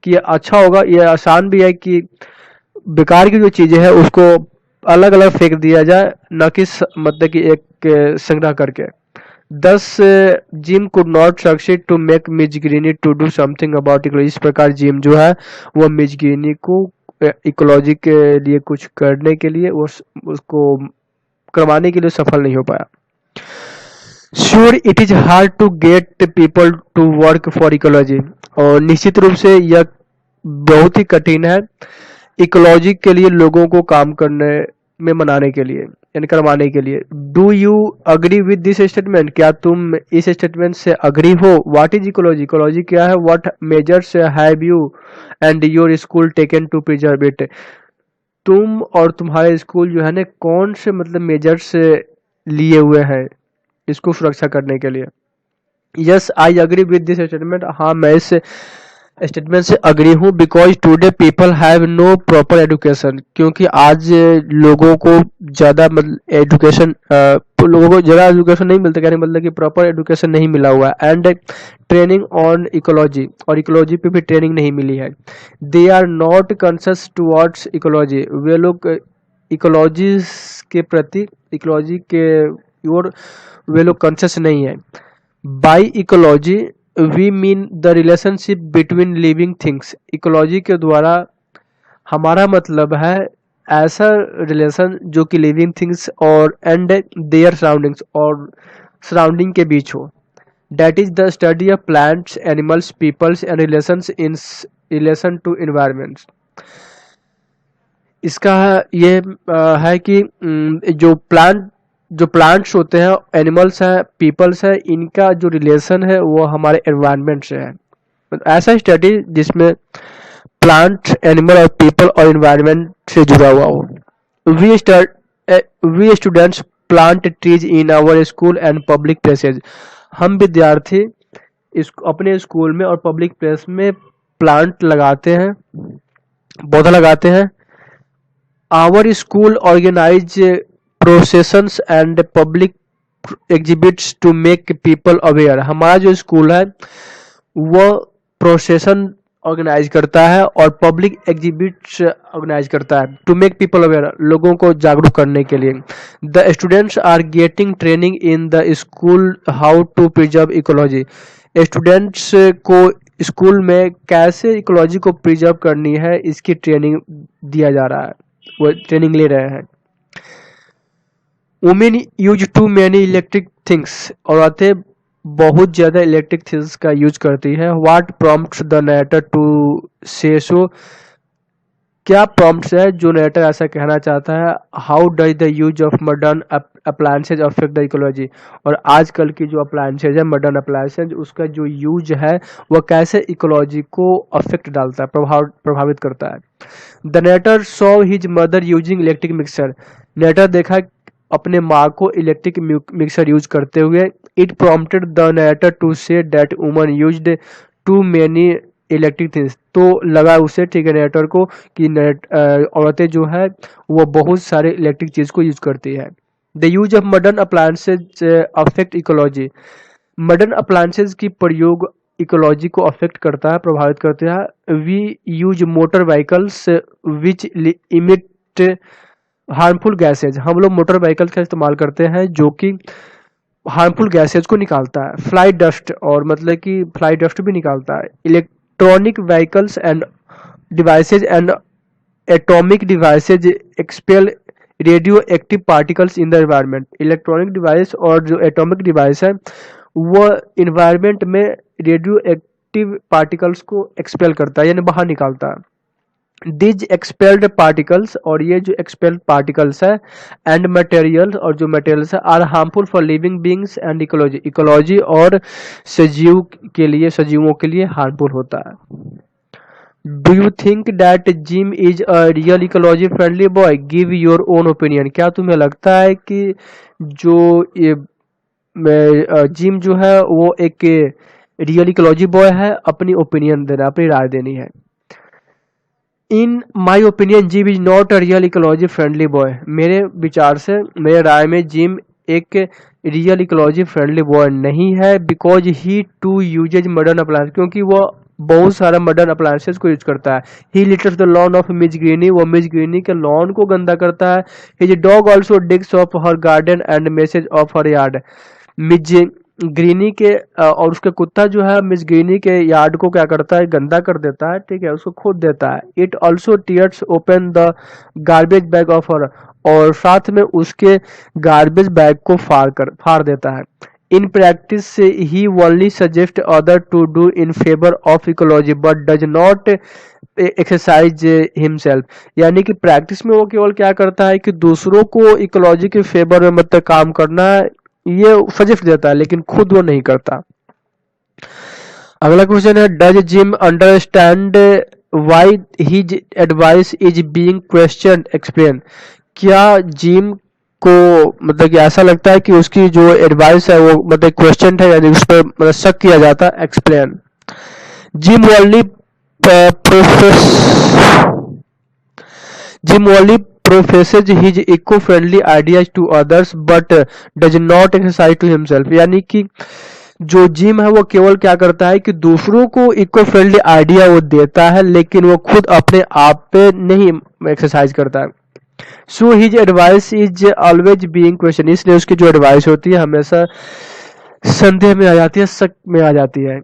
कि ये अच्छा होगा, ये आसान भी है कि बेकार की जो चीजें हैं उसको अलग अलग फेंक दिया जाए, न कि मतलब कि एक संग्रह करके। Thus, Jim could not succeed to make Miss Greeny to do something about ecology। इस प्रकार जिम जो है वो मिस ग्रीनी को इकोलॉजी के लिए कुछ करने के लिए उसको करवाने के लिए सफल नहीं हो पाया। Sure, it is hard to get people to work for ecology। और निश्चित रूप से यह बहुत ही कठिन है इकोलॉजी के लिए लोगों को काम करने में मनाने के लिए, यानी करवाने के लिए। Do you agree with this statement? क्या तुम इस स्टेटमेंट से अग्री हो? What is ecology? इकोलॉजी क्या है? What measures have you and your school taken to preserve it? तुम और तुम्हारे स्कूल जो है ना कौन से मतलब मेजर्स लिए हुए हैं इसको सुरक्षा करने के लिए? Yes I agree with this statement. हाँ, मैं इस स्टेटमेंट से अग्री हूँ। Because today people have no proper education. क्योंकि आज लोगों को ज़्यादा मतलब एजुकेशन लोगों को ज़्यादा एजुकेशन नहीं मिलता, कहने मतलब कि प्रॉपर एजुकेशन नहीं मिला हुआ है। एंड ट्रेनिंग ऑन इकोलॉजी, और इकोलॉजी पे भी ट्रेनिंग नहीं मिली है। They are not conscious towards ecology. वे लोग इकोलॉजी के प्रति, इकोलॉजी के और वे लोग कॉन्शियस नहीं है। By ecology we mean the relationship between living things. Ecology के द्वारा हमारा मतलब है ऐसा रिलेशन जो कि लिविंग थिंग्स और एंड देयर सराउंडिंग्स, और सराउंडिंग के बीच हो। That is the study of plants, animals, peoples and relations in relation to environments। इसका ये है कि जो प्लांट्स होते हैं, एनिमल्स हैं, पीपल्स हैं, इनका जो रिलेशन है वो हमारे एनवायरनमेंट से है। ऐसा स्टडी जिसमें प्लांट, एनिमल और पीपल और एनवायरनमेंट से जुड़ा हुआ हो। We students plant trees in our school and public places. हम विद्यार्थी अपने स्कूल में और पब्लिक प्लेस में प्लांट लगाते हैं, पौधा लगाते हैं। Our school organize processions and public exhibits to make people aware. हमारा जो स्कूल है वो प्रोसेशन ऑर्गेनाइज करता है और पब्लिक एग्जिबिट्स ऑर्गेनाइज करता है टू मेक पीपल अवेयर, लोगों को जागरूक करने के लिए। The students are getting training in the school how to preserve ecology. Students को स्कूल में कैसे इकोलॉजी को प्रिजर्व करनी है इसकी ट्रेनिंग दिया जा रहा है, वो ट्रेनिंग ले रहे हैं। Women use too many electric things. औरतें बहुत ज्यादा इलेक्ट्रिक थिंग्स का यूज करती है। What prompts the narrator to say so? क्या प्रॉम्प्ट्स है जो नरेटर ऐसा कहना चाहता है? How does the use of modern appliances affect the ecology? और आजकल की जो अप्लायंसेज है, मॉडर्न अप्लायंसेज, उसका जो यूज है वह कैसे इकोलॉजी को अफेक्ट डालता है, प्रभावित करता है। The narrator saw his mother using electric mixer. Narrator देखा अपने माँ को इलेक्ट्रिक मिक्सर यूज करते हुए। It prompted the narrator to say that woman used too many electric things. तो लगा उसे, ठीक है, नरेटर को कि औरतें जो है वो बहुत सारे इलेक्ट्रिक चीज को यूज करती है। The use of modern appliances affect ecology. Modern appliances की प्रयोग इकोलॉजी को अफेक्ट करता है, प्रभावित करते हैं। We use motor vehicles which emit harmful gases. हम लोग मोटर व्हीकल का इस्तेमाल करते हैं जो कि हार्मफुल गैसेज को निकालता है। फ्लाई डस्ट, और मतलब कि फ्लाई डस्ट भी निकालता है। Electronic vehicles and devices and atomic devices expel radio active particles in the environment. Electronic device और जो एटॉमिक डिवाइस है वो इन्वायरमेंट में रेडियो एक्टिव पार्टिकल्स को एक्सपेल करता है, यानी बाहर निकालता है। दिज एक्सपेल्ड पार्टिकल्स, और ये जो एक्सपेल्ड पार्टिकल्स है एंड मटेरियल, और जो मटेरियल्स है, are harmful for living beings and ecology. Ecology और सजीव के लिए, सजीवों के लिए हार्मफुल होता है। Do you think that gym is a real ecology friendly boy? Give your own opinion. क्या तुम्हें लगता है कि जो जिम जो है वो एक रियल इकोलॉजी बॉय है? अपनी ओपिनियन देना, अपनी राय देनी है। In my opinion Jim is not a real ecology friendly boy. मेरे विचार से, मेरे राय में जिम एक रियल इकोलॉजी फ्रेंडली बॉय नहीं है। Because he too uses modern appliance, क्योंकि वो बहुत सारा मॉडर्न अप्लायंसेस को यूज करता है। He litters the lawn of Miss Greeny, वो मिस ग्रीनी के लॉन को गंदा करता है। His dog also digs off her garden and messes off her yard, Miss Greeny के और उसका कुत्ता जो है मिस ग्रीनी के यार्ड को क्या करता है, गंदा कर देता है, ठीक है, उसको खोद देता है। It also tears open the garbage bag of her, और साथ में उसके गार्बेज बैग को फाड़ देता है। In practice he only suggest other to do in favour of ecology but does not exercise himself, यानी कि प्रैक्टिस में वो केवल क्या करता है कि दूसरों को इकोलॉजी के फेवर में मतलब काम करना ये सजेस्ट देता है, लेकिन खुद वो नहीं करता। अगला क्वेश्चन है, does gym understand why his advice is being question, explain. क्या जिम को मतलब कि ऐसा लगता है कि उसकी जो एडवाइस है वो मतलब क्वेश्चन है, यानी उस पर मतलब शक किया जाता है, explain. Jim only profess Jim only professes his eco friendly ideas to others but does not exercise to himself, यानी कि जो जिम है वो केवल क्या करता है कि दूसरों को इको फ्रेंडली आइडिया वो देता है, लेकिन वो खुद अपने आप पे नहीं एक्सरसाइज करता है। So his advice is always being question, इसलिए उसकी जो एडवाइस होती है हमेशा संदेह में आ जाती है, शक में आ जाती है,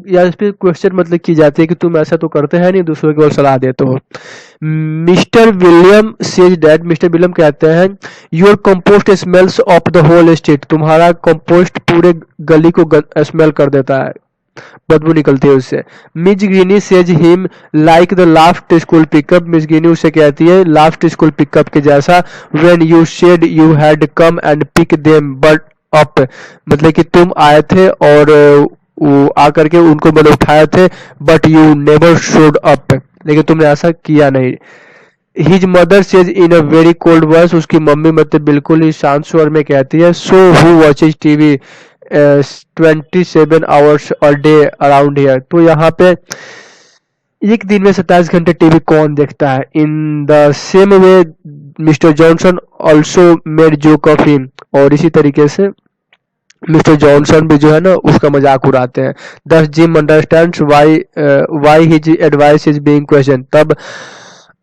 या इस पे क्वेश्चन मतलब की जाती है कि तुम ऐसा तो करते हैं नहीं, दूसरों को सलाह देते हो। Mr William says that, Mr William कहते हैं, your compost smells of the whole street, तुम्हारा कंपोस्ट पूरे गली को स्मेल कर देता है, बदबू निकलती है उससे। Miss Greeny says him like the last school pickup, miss Greeny उसे कहती है लास्ट स्कूल पिकअप के जैसा। When you said you had come and pick them but up, मतलब कि तुम आए थे और वो आकर के उनको मतलब उठाए थे, but you never showed up, लेकिन तुमने ऐसा किया नहीं। His mother says in a very cold voice, उसकी मम्मी मतलब बिल्कुल ही शांत स्वर में कहती है, so who watches TV 27 hours a day around here, तो यहाँ पे एक दिन में 27 घंटे टीवी कौन देखता है। In the same way mister Johnson also made joke of him, और इसी तरीके से मिस्टर जॉनसन भी जो है ना उसका मजाक उड़ाते हैं। दस gym understands why his advice is being question, तब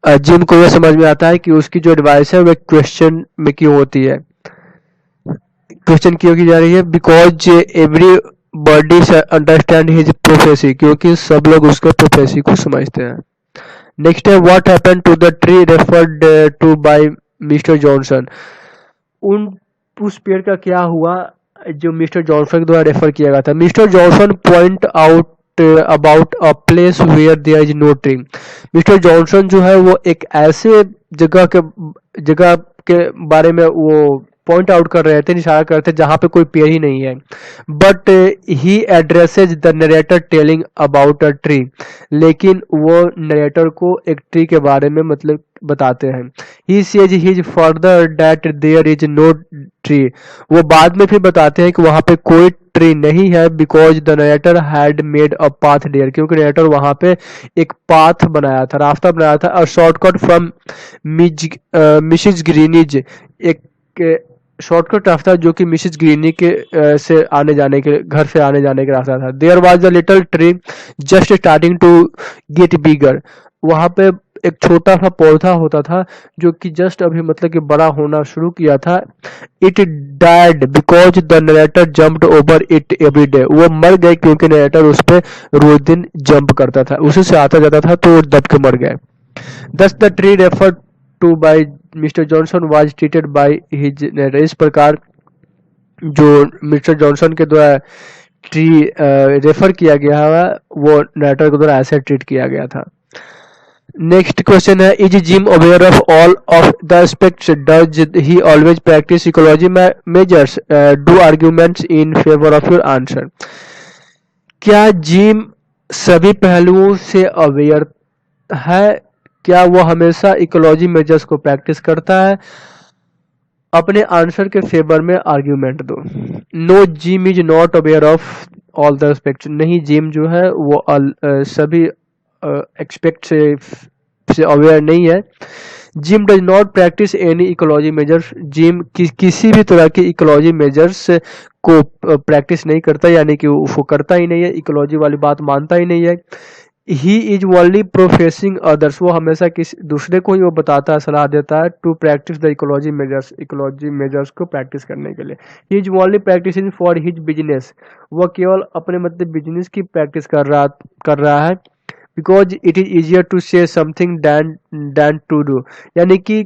जिम को यह समझ में आता है कि उसकी जो एडवाइस है वह क्वेश्चन में क्यों होती है, क्वेश्चन क्यों की जा रही है। Because every body understand his prophecy, क्योंकि सब लोग उसके प्रोफेसी को समझते हैं। नेक्स्ट है, what happened to the tree referred to by Mr Johnson, उस पेड़ का क्या हुआ जो मिस्टर जॉनसन द्वारा रेफर किया गया था। Mr Johnson point out about a place where there is no tree, Mr Johnson जो है वो एक ऐसे जगह के बारे में वो पॉइंट आउट कर रहे थे, इशारा कर रहे थे जहां पे कोई पेड़ ही नहीं है। But he addresses the narrator telling about a tree, लेकिन वो नरेटर को एक ट्री के बारे में मतलब बताते हैं। He says his further that there is no tree, वो बाद में फिर बताते हैं कि वहां पे कोई ट्री नहीं है। Because the narrator had made a path there, क्योंकि नरेटर वहां पे एक पाथ बनाया था, रास्ता बनाया था। A shortcut from Mrs Greenidge, एक शॉर्टकट रास्ता जो कि मिसेज ग्रीनी के से आने जाने के घर से आने जाने का रास्ता था। There was a little tree just starting to get bigger, वहां पे एक छोटा सा पौधा होता था जो कि जस्ट अभी मतलब कि बड़ा होना शुरू किया था। It died because the narrator jumped over it every day, वो मर गए क्योंकि नरेटर उस पर रोज दिन जंप करता था, उसी से आता जाता था, तो वो दब के मर गए। Thus the tree referred to by Mr Johnson was treated by his narrator, इस प्रकार जो मिस्टर जॉनसन के द्वारा ट्री रेफर किया गया है वो नरेटर के द्वारा ऐसे ट्रीट किया गया था। नेक्स्ट क्वेश्चन है, is gym aware of all of the aspects, does he always practice ecology measures, do arguments in favour of your answer. क्या जिम सभी पहलुओं से अवेयर है, क्या वो हमेशा इकोलॉजी मेजर्स को प्रैक्टिस करता है, अपने आंसर के फेवर में आर्ग्यूमेंट दो। No Jim is not aware of all the aspects, नहीं जिम जो है वो सभी एक्सपेक्ट से से अवेयर नहीं है। Gym does not practice any ecology measures, gym किसी भी तरह के इकोलॉजी मेजर्स को प्रैक्टिस नहीं करता, यानी कि वो करता ही नहीं है, इकोलॉजी वाली बात मानता ही नहीं है। ही इज ओनली प्रोफेसिंग अदर्स, वो हमेशा किसी दूसरे को ही वो बताता है, सलाह देता है to practise the ecology measures को प्रैक्टिस करने के लिए। He is only practising for his business, वह केवल अपने मतलब बिजनेस की प्रैक्टिस कर रहा है। Because it is easier to say something than to do, यानी कि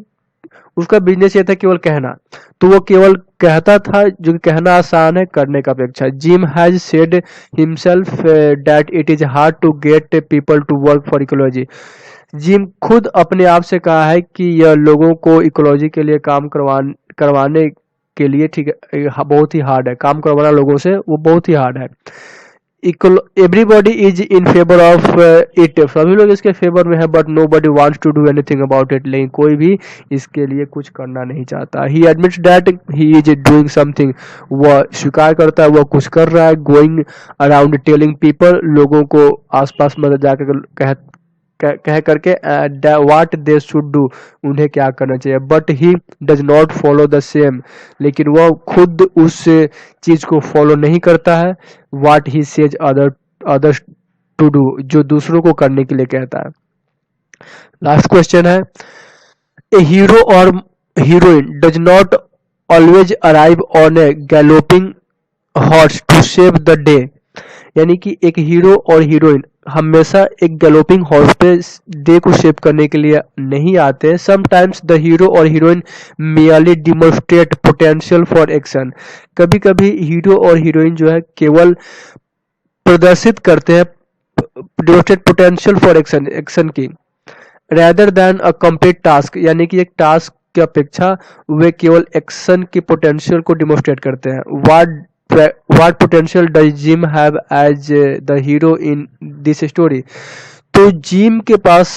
उसका बिजनेस ये था केवल कहना, तो वो केवल कहता था, जो कि कहना आसान है करने का अपेक्षा। Jim has said himself that it is hard to get people to work for ecology, Jim खुद अपने आप से कहा है कि यह लोगों को इकोलॉजी के लिए काम करवाने के लिए ठीक है बहुत ही हार्ड है, काम करवाना लोगों से वो बहुत ही हार्ड है। Everybody is in favour of it, सभी लोग इसके फेवर में है, but nobody wants to do anything about it, लेकिन कोई भी इसके लिए कुछ करना नहीं चाहता। He admits that he is doing something, वह स्वीकार करता है वह कुछ कर रहा है। गोइंग अराउंड टेलिंग पीपल, लोगों को आसपास मतलब जाकर कह करके व्हाट दे शुड डू, उन्हें क्या करना चाहिए। But he does not follow the same, लेकिन वह खुद उस चीज को फॉलो नहीं करता है। What he says others to do, जो दूसरों को करने के लिए कहता है। लास्ट क्वेश्चन है, ए हीरो और heroine does not always arrive on a galloping horse to save the day, यानी कि एक हीरो और हीरोइन हमेशा एक गैलोपिंग हॉर्स पे डे को सेव करने के लिए नहीं आते। समटाइम्स द हीरो और heroine merely demonstrate potential for action, कभी कभी हीरो और हीरोइन जो है केवल प्रदर्शित करते हैं डिमोन्स्ट्रेट पोटेंशियल फॉर एक्शन की, rather than a complete task, यानी कि एक टास्क की अपेक्षा वे केवल एक्शन की पोटेंशियल को डिमोन्स्ट्रेट करते हैं। What potential does Jim have as the hero in this story? तो जिम के पास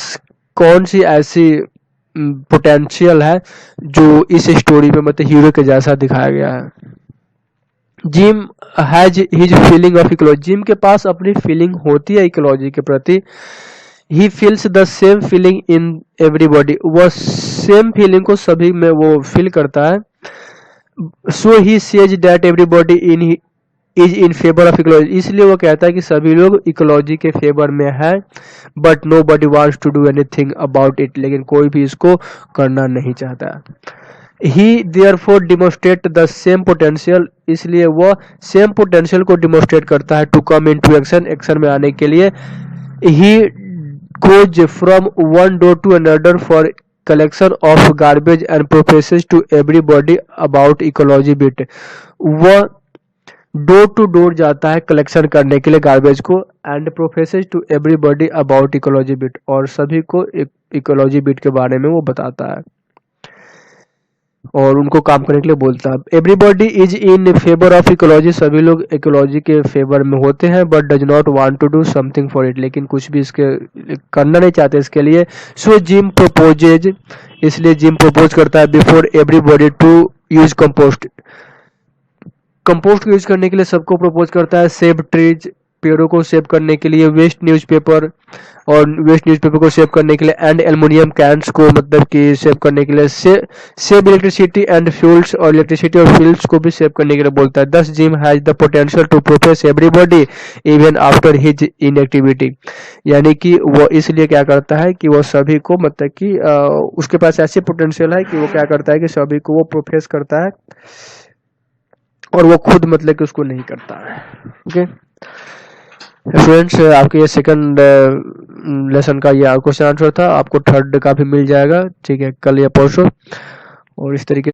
कौन सी ऐसी पोटेंशियल है जो इस स्टोरी में मतलब हीरो के जैसा दिखाया गया है। Jim has his feeling of ecology, Jim के पास अपनी फीलिंग होती है इकोलॉजी के प्रति। He feels the same feeling in everybody, वह सेम फीलिंग को सभी में वो फील करता है। So he says that everybody is in favour of ecology, इसलिए वो कहता है कि सभी लोग इकोलॉजी के फेवर में है। But nobody wants to do anything about it, लेकिन कोई भी इसको करना नहीं चाहता। He therefore demonstrate the same potential, इसलिए वह सेम पोटेंशियल को डिमोन्स्ट्रेट करता है to come into action, action में आने के लिए। He goes from one door to another for collection of garbage and professes to everybody about ecology bit, वह डोर टू डोर जाता है कलेक्शन करने के लिए गार्बेज को, and professes to everybody about ecology bit, और सभी को इकोलॉजी बिट के बारे में वो बताता है और उनको काम करने के लिए बोलता है। Everybody is in favour of ecology, सभी लोग इकोलॉजी के फेवर में होते हैं। But does not want to do something for it, लेकिन कुछ भी इसके करना नहीं चाहते इसके लिए। सो जिम प्रपोजेज, इसलिए जिम प्रपोज करता है before everybody to use compost, compost use करने के लिए सबको प्रपोज करता है। सेव ट्रीज, पेड़ों को सेव करने के लिए। वेस्ट न्यूज़पेपर, और वेस्ट न्यूज़पेपर को सेव करने के लिए। एंड एल्युमिनियम कैंस को मतलब कि सेव करने के लिए। सेव इलेक्ट्रिसिटी एंड फ्यूल्स, और इलेक्ट्रिसिटी और फ्यूल्स को भी सेव करने के लिए बोलता है। Thus Jim has the potential to profess everybody even after his inactivity, यानी कि वो इसलिए क्या करता है कि वो सभी को मतलब कि उसके पास ऐसी पोटेंशियल है कि वो क्या करता है कि सभी को वो प्रोफेस करता है और वो खुद मतलब कि उसको नहीं करता है। ओके फ्रेंड्स, आपके ये सेकंड लेसन का ये क्वेश्चन आंसर था। आपको थर्ड का भी मिल जाएगा, ठीक है, कल या परसों। और इस तरीके